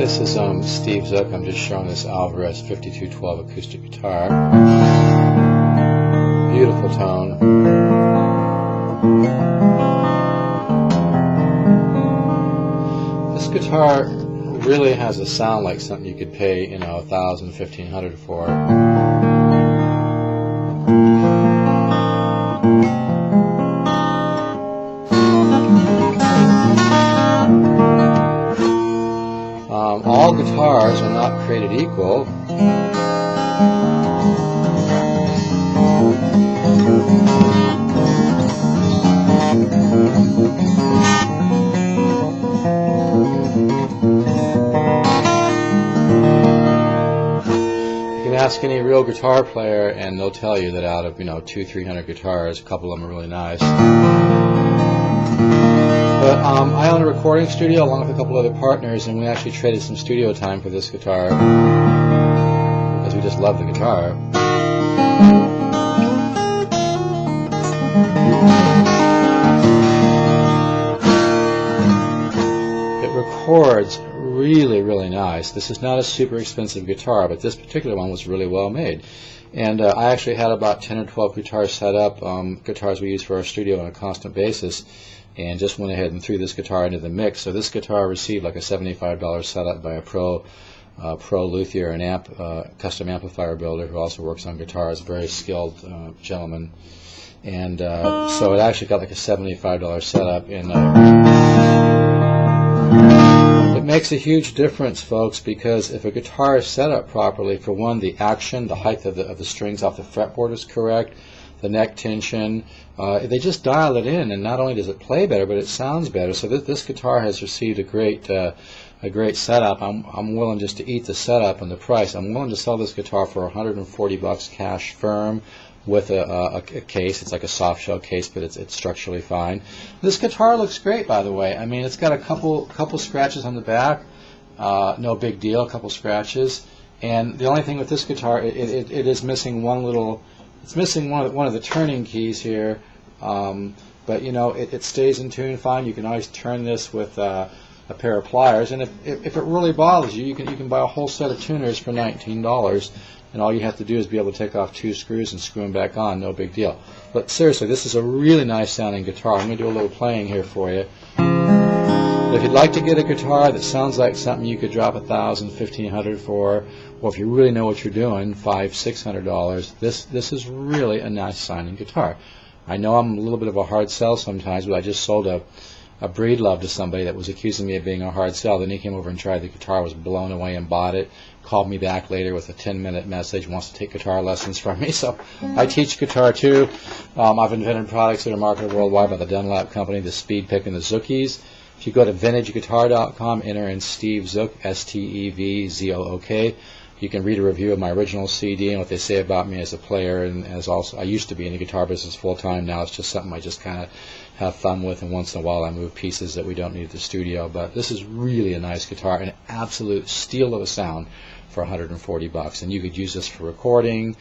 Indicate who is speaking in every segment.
Speaker 1: This is Steve Zook. I'm just showing this Alvarez 5212 acoustic guitar. Beautiful tone. This guitar really has a sound like something you could pay, $1,000, $1,500 for. All guitars are not created equal. You can ask any real guitar player and they'll tell you that out of 200-300 guitars, a couple of them are really nice. But I own a recording studio along with a couple other partners, and we actually traded some studio time for this guitar because we just love the guitar. It records really, really nice. This is not a super expensive guitar, but this particular one was really well made. And I actually had about 10 or 12 guitars set up, guitars we use for our studio on a constant basis, and just went ahead and threw this guitar into the mix. So this guitar received like a $75 setup by a pro luthier and custom amplifier builder who also works on guitars, a very skilled gentleman. And so it actually got like a $75 setup. And it makes a huge difference, folks, because if a guitar is set up properly, for one, the action, the height of the strings off the fretboard is correct, the neck tension, they just dial it in, and not only does it play better, but it sounds better. So this guitar has received a great setup. I'm willing just to eat the setup and the price. I'm willing to sell this guitar for $140 cash firm with a case. It's like a soft shell case, but it's structurally fine. This guitar looks great, by the way. I mean, it's got a couple scratches on the back, no big deal, a couple scratches. And the only thing with this guitar, it is missing one little. It's missing one of the turning keys here, but it stays in tune fine. You can always turn this with a pair of pliers, and if it really bothers you, you can buy a whole set of tuners for $19, and all you have to do is be able to take off 2 screws and screw them back on. No big deal. But seriously, this is a really nice sounding guitar. I'm going to do a little playing here for you. If you'd like to get a guitar that sounds like something you could drop $1,000, $1,500 for, or if you really know what you're doing, $500, $600, this is really a nice sounding guitar. I know I'm a little bit of a hard sell sometimes, but I just sold a breed love to somebody that was accusing me of being a hard sell. Then he came over and tried the guitar, was blown away and bought it, called me back later with a 10-minute message, wants to take guitar lessons from me. So I teach guitar too. I've invented products that are marketed worldwide by the Dunlap company, the Speed Pick and the Zookies. If you go to vintageguitar.com, enter in Steve Zook, STEVZOOK. You can read a review of my original CD and what they say about me as a player, and as also I used to be in the guitar business full time. Now it's just something I just kind of have fun with, and once in a while I move pieces that we don't need at the studio. But this is really a nice guitar, an absolute steal of a sound for $140, and you could use this for recording.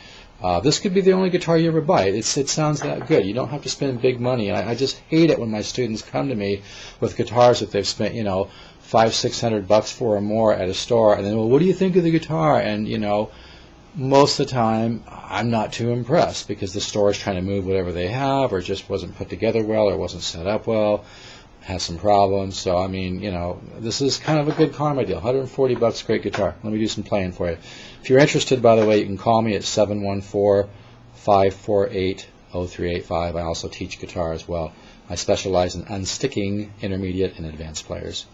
Speaker 1: This could be the only guitar you ever buy. It sounds that good. You don't have to spend big money. I just hate it when my students come to me with guitars that they've spent, $500, $600 for or more at a store, and then, well, what do you think of the guitar? And most of the time I'm not too impressed because the store is trying to move whatever they have, or just wasn't put together well, or wasn't set up well, has some problems. So I mean, this is kind of a good karma deal. $140, great guitar. Let me do some playing for you. If you're interested, by the way, you can call me at 714-548-0385. I also teach guitar as well. I specialize in unsticking intermediate and advanced players.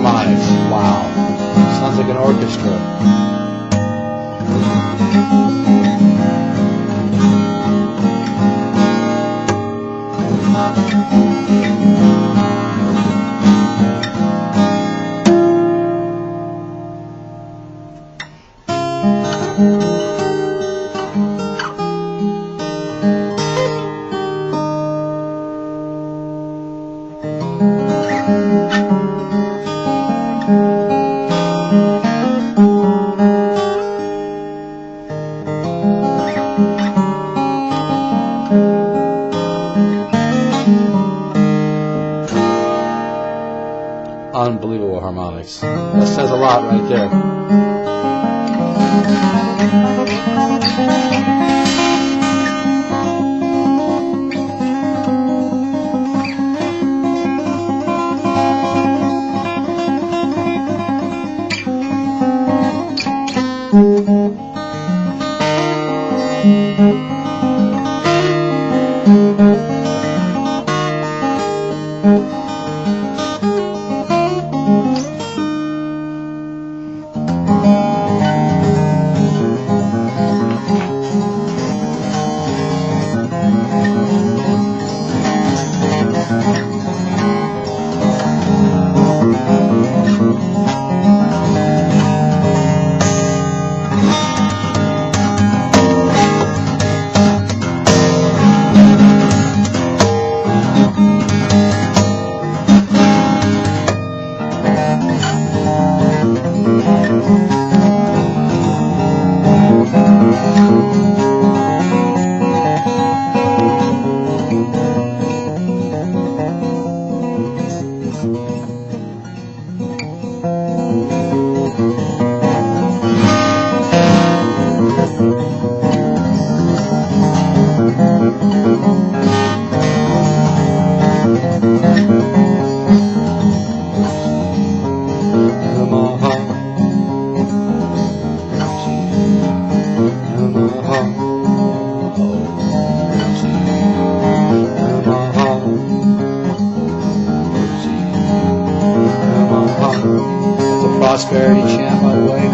Speaker 1: harmonics. Wow. Sounds like an orchestra. Unbelievable harmonics. That says a lot right there. Prosperity chant, by the way.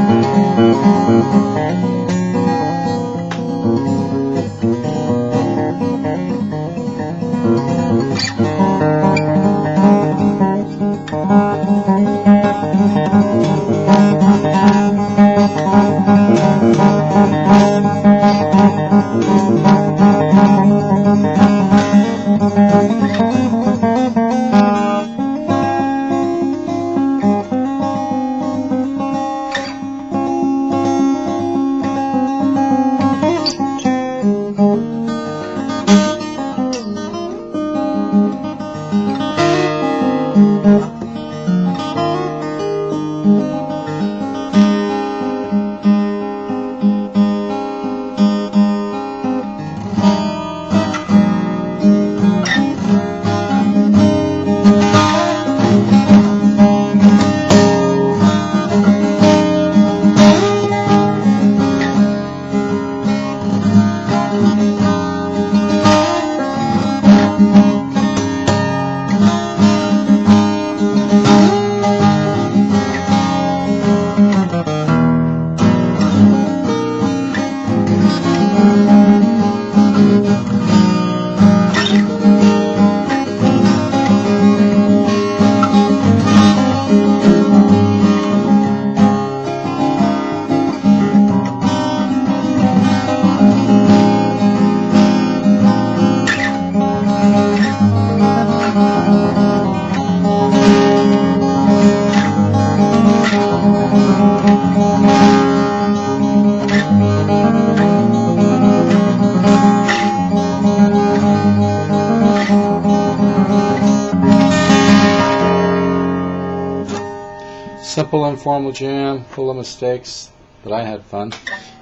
Speaker 1: Simple, informal jam, full of mistakes, but I had fun.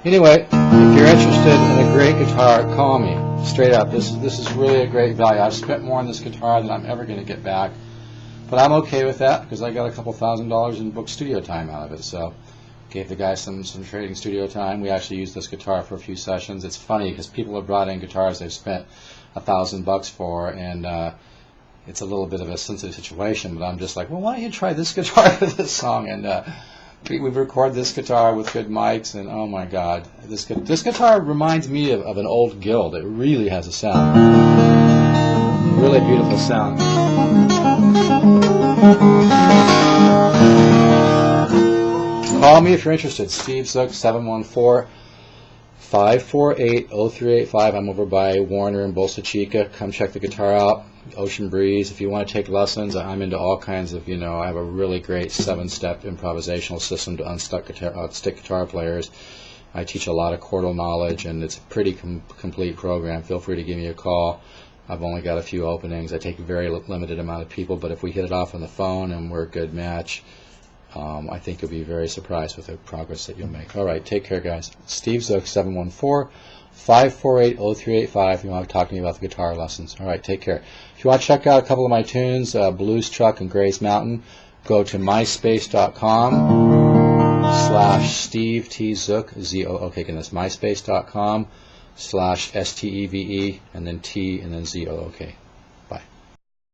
Speaker 1: Anyway, if you're interested in a great guitar, call me. Straight up, this is really a great value. I've spent more on this guitar than I'm ever going to get back, but I'm okay with that because I got a couple $1,000s in book studio time out of it. So gave the guy some trading studio time. We actually used this guitar for a few sessions. It's funny because people have brought in guitars they've spent $1,000 for, and it's a little bit of a sensitive situation, but I'm just like, well, why don't you try this guitar for this song? And we've recorded this guitar with good mics, and oh my God, this guitar reminds me of an old Guild. It really has a sound, really beautiful sound. Call me if you're interested. Steve Zook, 714-548-0385. I'm over by Warner and Bolsa Chica. Come check the guitar out. Ocean Breeze. If you want to take lessons, I'm into all kinds of, I have a really great 7-step improvisational system to unstick guitar players. I teach a lot of chordal knowledge, and it's a pretty complete program. Feel free to give me a call. I've only got a few openings. I take a very limited amount of people, but if we hit it off on the phone and we're a good match, I think you'll be very surprised with the progress that you'll make. All right, take care, guys. Steve Zook, 714-548-0385. If you want to talk to me about the guitar lessons. All right, take care. If you want to check out a couple of my tunes, Blues Truck and Gray's Mountain, go to myspace.com/Steve T Zook, Z-O-O-K. Again, that's myspace.com/STEVE, and then T, and then ZOOK.